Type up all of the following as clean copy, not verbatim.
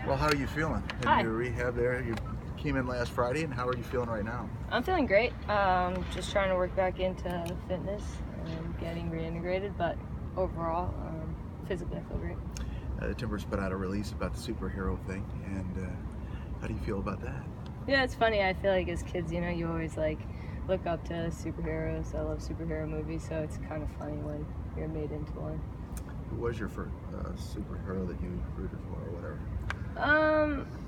Well, how are you feeling in Hi. your rehab there? You came in last Friday, and how are you feeling right now? I'm feeling great. Just trying to work back into fitness and getting reintegrated, but overall, physically I feel great. The Timbers put out a release about the superhero thing, and how do you feel about that? Yeah, it's funny. I feel like as kids, you always look up to superheroes. I love superhero movies, so it's kind of funny when you're made into one. Who was your first superhero that you rooted for, or whatever?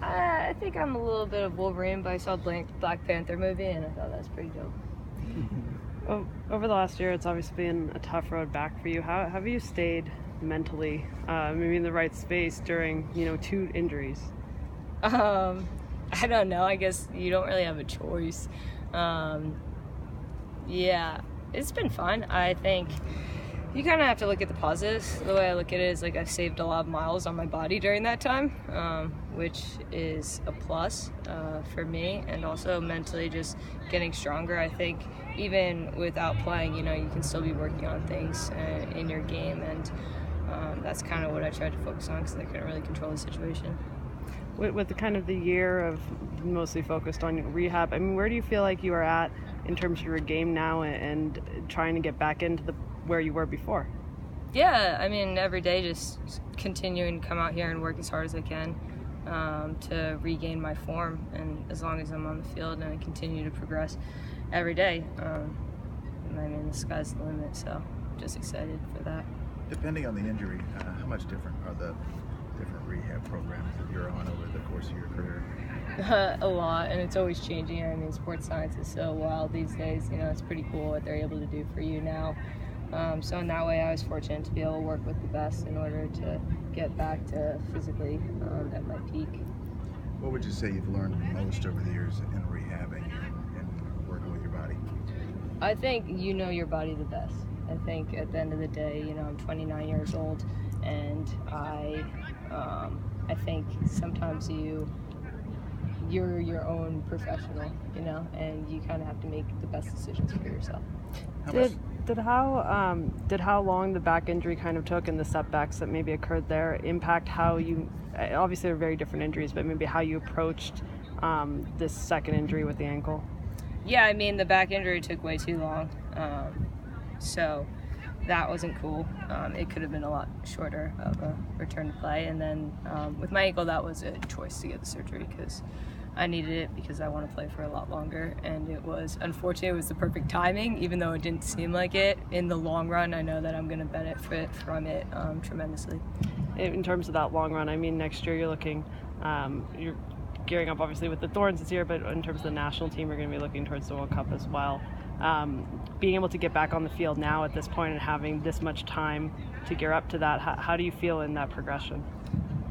I think I'm a little bit of Wolverine, but I saw Black Panther movie and I thought that was pretty dope. Over the last year, it's obviously been a tough road back for you. How have you stayed mentally, maybe in the right space during, 2 injuries? I don't know. I guess you don't really have a choice. Yeah, it's been fun. I think you kind of have to look at the positives. The way I look at it is I've saved a lot of miles on my body during that time, which is a plus for me, and also mentally just getting stronger. I think even without playing, you can still be working on things in your game, and that's kind of what I tried to focus on because I couldn't really control the situation. With the year of mostly focused on rehab, where do you feel like you are at in terms of your game now and trying to get back into where you were before? Yeah, every day just continuing to come out here and work as hard as I can to regain my form, and as long as I'm on the field and I continue to progress every day, the sky's the limit, so just excited for that. Depending on the injury, how much different are the different rehab programs that you're on over the course of your career? A lot, and it's always changing. Sports science is so wild these days. It's pretty cool what they're able to do for you now. So in that way, I was fortunate to be able to work with the best in order to get back to physically at my peak. What would you say you've learned most over the years in rehabbing and working with your body? I think you know your body the best. I think at the end of the day, I'm 29 years old, and I think sometimes you're your own professional, and you kind of have to make the best decisions for yourself. Did how long the back injury kind of took and the setbacks that maybe occurred there impact how you, obviously they're very different injuries, but maybe how you approached this second injury with the ankle? Yeah, the back injury took way too long, so that wasn't cool. It could have been a lot shorter of a return to play, and then with my ankle, that was a choice to get the surgery because I needed it because I want to play for a lot longer, and it was the perfect timing, even though it didn't seem like it. In the long run, I know that I'm going to benefit from it tremendously. In terms of that long run, next year you're gearing up obviously with the Thorns this year, but in terms of the national team, you're going to be looking towards the World Cup as well. Being able to get back on the field now at this point and having this much time to gear up to that, how do you feel in that progression?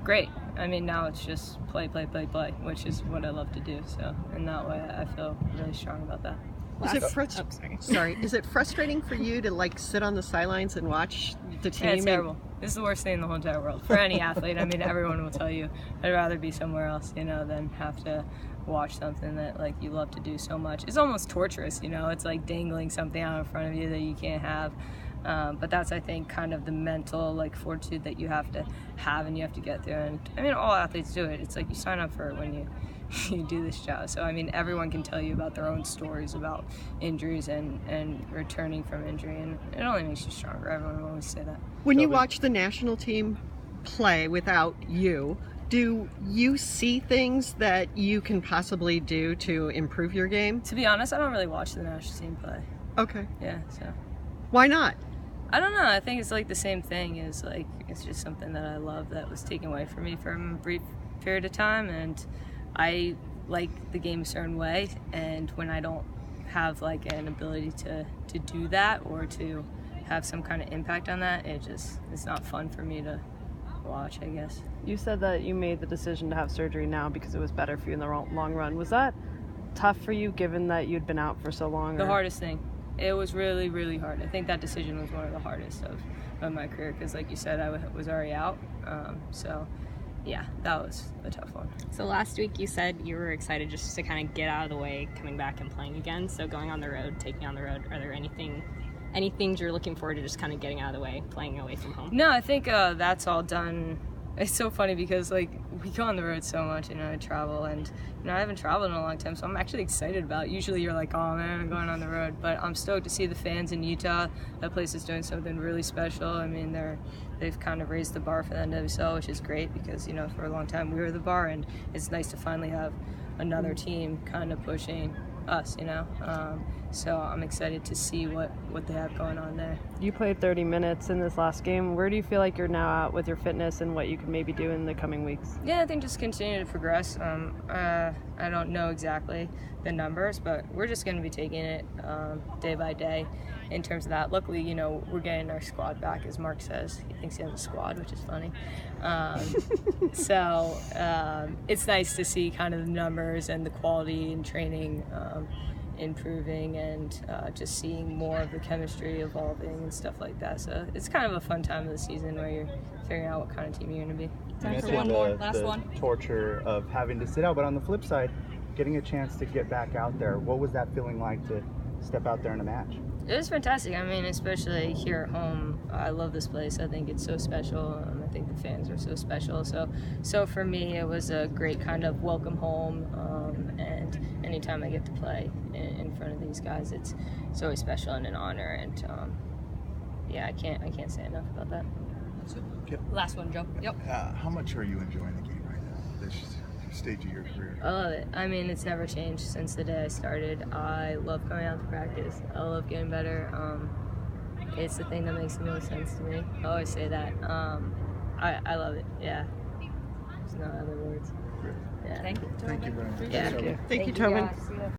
Great. Now it's just play, which is what I love to do. So in that way, I feel really strong about that. Is it frustrating for you to sit on the sidelines and watch the team? Yeah, it's terrible. This is the worst thing in the whole entire world for any athlete. Everyone will tell you I'd rather be somewhere else, than have to watch something that you love to do so much. It's almost torturous, It's like dangling something out in front of you that you can't have. But that's, I think, kind of the mental fortitude that you have to have and you have to get through. And all athletes do it. It's you sign up for it when you do this job. So everyone can tell you about their own stories about injuries and returning from injury, and it only makes you stronger. Everyone will always say that. When you watch the national team play without you, do you see things that you can possibly do to improve your game? To be honest, I don't really watch the national team play. Okay. Yeah, so. Why not? I don't know. I think it's the same thing as it's just something that I love that was taken away from me for a brief period of time, and I like the game a certain way, and when I don't have an ability to do that or to have some kind of impact on that, it's not fun for me to watch, I guess. You said that you made the decision to have surgery now because it was better for you in the long run. Was that tough for you given that you'd been out for so long? The hardest thing. It was really, really hard. I think that decision was one of the hardest of my career because, like you said, I was already out. So, yeah, that was a tough one. So last week you said you were excited just to kind of get out of the way, coming back and playing again. So going on the road, taking on the road, are there any things you're looking forward to just kind of getting out of the way, playing away from home? No, I think that's all done it's so funny because like we go on the road so much, you know, I travel, and you know I haven't traveled in a long time, so I'm actually excited about it. Usually you're like, oh man, I'm going on the road, but I'm stoked to see the fans in Utah. That place is doing something really special. I mean, they've kind of raised the bar for the NWSL, which is great because, you know, for a long time we were the bar, and it's nice to finally have another team kind of pushing us, you know. So I'm excited to see what they have going on there. You played 30 minutes in this last game. Where do you feel like you're now at with your fitness and what you can maybe do in the coming weeks? Yeah, I think just continue to progress. I don't know exactly the numbers, but we're just going to be taking it day by day in terms of that. Luckily, you know, we're getting our squad back, as Mark says. He thinks he has a squad, which is funny. So it's nice to see kind of the numbers and the quality in training improving, and just seeing more of the chemistry evolving and stuff like that. So it's kind of a fun time of the season where you're figuring out what kind of team you're going to be. Time for one more, last the one. torture of having to sit out, but on the flip side, getting a chance to get back out there. What was that feeling like to step out there in a match? It was fantastic. I mean, especially here at home, I love this place. I think it's so special. I think the fans are so special. So for me, it was a great kind of welcome home. And anytime I get to play in front of these guys, it's always special and an honor. And yeah, I can't say enough about that. Last one, Joe. Yep. How much are you enjoying the game right now, this stage of your career? I love it. I mean, it's never changed since the day I started. I love coming out to practice. I love getting better. It's the thing that makes the most sense to me. I always say that. I love it. Yeah. There's no other words. Yeah. Thank you. Thank you very much. Yeah. Thank you, Tobin. guys.